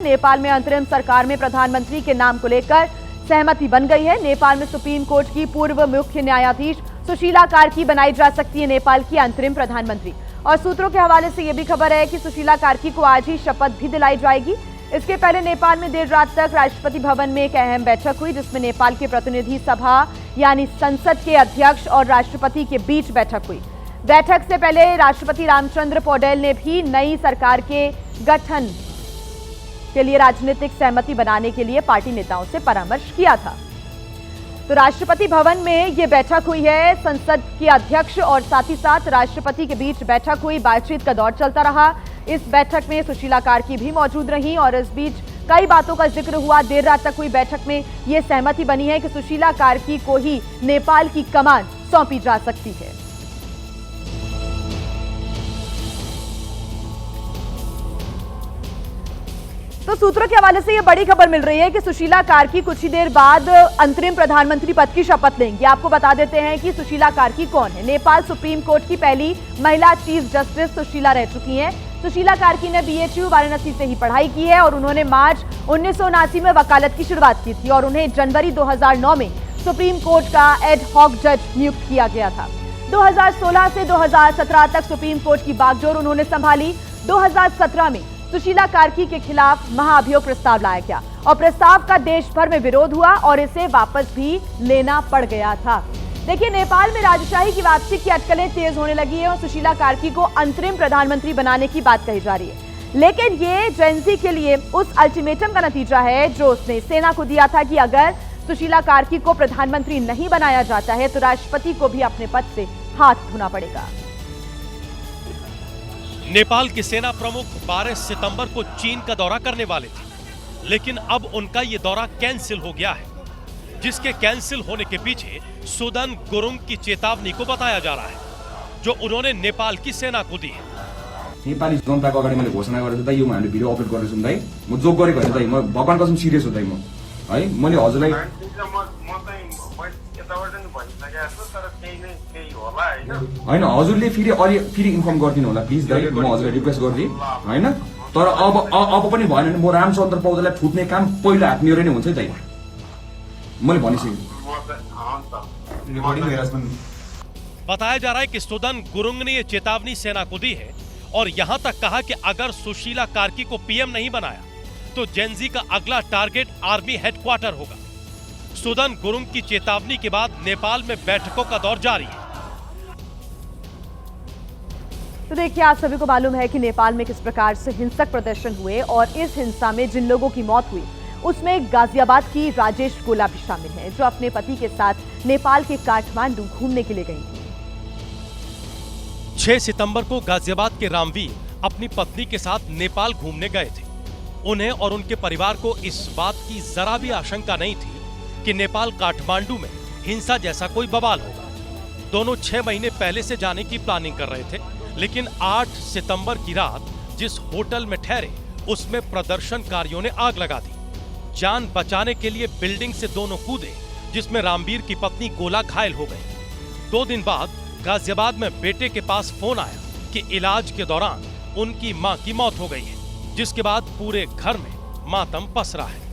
नेपाल में अंतरिम सरकार में प्रधानमंत्री के नाम को लेकर सहमति बन गई है। नेपाल में सुप्रीम कोर्ट की पूर्व मुख्य न्यायाधीश सुशीला कार्की बनाई जा सकती है नेपाल की अंतरिम प्रधानमंत्री। और सूत्रों के हवाले से यह भी खबर है कि सुशीला कार्की को आज ही शपथ भी दिलाई जाएगी। इसके पहले नेपाल में देर रात तक राष्ट्रपति भवन में एक अहम बैठक हुई, जिसमें नेपाल के प्रतिनिधि सभा यानी संसद के अध्यक्ष और राष्ट्रपति के बीच बैठक हुई। बैठक से पहले राष्ट्रपति रामचंद्र पौडेल ने भी नई सरकार के गठन के लिए राजनीतिक सहमति बनाने के लिए पार्टी नेताओं से परामर्श किया था। तो राष्ट्रपति भवन में यह बैठक हुई है। संसद के अध्यक्ष और साथ ही साथ राष्ट्रपति के बीच बैठक हुई, बातचीत का दौर चलता रहा। इस बैठक में सुशीला कार्की भी मौजूद रहीं और इस बीच कई बातों का जिक्र हुआ। देर रात तक हुई बैठक में यह सहमति बनी है कि सुशीला कार्की को ही नेपाल की कमान सौंपी जा सकती है। तो सूत्रों के हवाले से यह बड़ी खबर मिल रही है कि सुशीला कार्की कुछ ही देर बाद अंतरिम प्रधानमंत्री पद की शपथ लेंगी। आपको बता देते हैं कि सुशीला कार्की कौन है। नेपाल सुप्रीम कोर्ट की पहली महिला चीफ जस्टिस सुशीला रह चुकी हैं। सुशीला कार्की ने BHU वाराणसी से ही पढ़ाई की है और उन्होंने मार्च 1979 में वकालत की शुरुआत की थी और उन्हें जनवरी 2009 में सुप्रीम कोर्ट का एड हॉक जज नियुक्त किया गया था। 2016 से 2017 तक सुप्रीम कोर्ट की बागडोर उन्होंने संभाली। 2017 में सुशीला कार्की के खिलाफ महाअभियोग प्रस्ताव लाया गया और प्रस्ताव का देश भर में विरोध हुआ और इसे वापस भी लेना पड़ गया था। देखिए, नेपाल में राजशाही की वापसी की अटकलें तेज होने लगी है और सुशीला कार्की को अंतरिम प्रधानमंत्री बनाने की बात कही जा रही है। लेकिन ये जेनजी के लिए उस अल्टीमेटम का नतीजा है जो उसने सेना को दिया था कि अगर सुशीला कार्की को प्रधानमंत्री नहीं बनाया जाता है तो राष्ट्रपति को भी अपने पद से हाथ धोना पड़ेगा। नेपाल के सेना प्रमुख 12 सितंबर को चीन का दौरा करने वाले थे, लेकिन अब उनका ये दौरा कैंसिल हो गया है, जिसके कैंसिल होने के पीछे सुदन गुरुङ की चेतावनी को बताया जा रहा है, जो उन्होंने नेपाल की सेना को दी है। नेपाली जनताको अगाडि मैले घोषणा गरेको छु, यो हामीले भिडियो अपलोड गरेको छु दाइ, म जोक गरेको हैन दाइ, म भगवान कसम सिरियस हो दाइ, म है मैले हजुरलाई हैन हजुरले फेरि इन्फर्म गरिदिनु होला प्लिज दाइ, म हजुरलाई रिक्वेस्ट गर्दिए हैन। तर अब पनि भएन भने म रामचन्द्र पौडेललाई फुट्ने काम पहिलो हात मेरो नै हुन्छ दाइ, मैले भनिसकेँ। बताया जा रहा है कि सुदन गुरुङ ने यह चेतावनी सेना को दी है और यहां तक कहा कि अगर सुशीला कार्की को PM नहीं बनाया तो जेनजी का अगला टारगेट आर्मी हेडक्वार्टर होगा। सुदन गुरुङ की चेतावनी के बाद नेपाल में बैठकों का दौर जारी है। तो देखिए, आप सभी को मालूम है कि नेपाल में किस प्रकार से हिंसक प्रदर्शन हुए और इस हिंसा में जिन लोगों की मौत हुई उसमें गाजियाबाद की राजेश गोला भी शामिल है, जो अपने पति के साथ नेपाल के काठमांडू घूमने के लिए गई थी। 6 सितंबर को गाजियाबाद के रामवीर अपनी पत्नी के साथ नेपाल घूमने गए थे। उन्हें और उनके परिवार को इस बात की जरा भी आशंका नहीं थी कि नेपाल काठमांडू में हिंसा जैसा कोई बवाल होगा। दोनों 6 महीने पहले से जाने की प्लानिंग कर रहे थे, लेकिन 8 सितंबर की रात जिस होटल में ठहरे उसमें प्रदर्शनकारियों ने आग लगा दी। जान बचाने के लिए बिल्डिंग से दोनों कूदे, जिसमें रामवीर की पत्नी गोला घायल हो गई। 2 दिन बाद गाजियाबाद में बेटे के पास फोन आया कि इलाज के दौरान उनकी मां की मौत हो गई है, जिसके बाद पूरे घर में मातम पसरा है।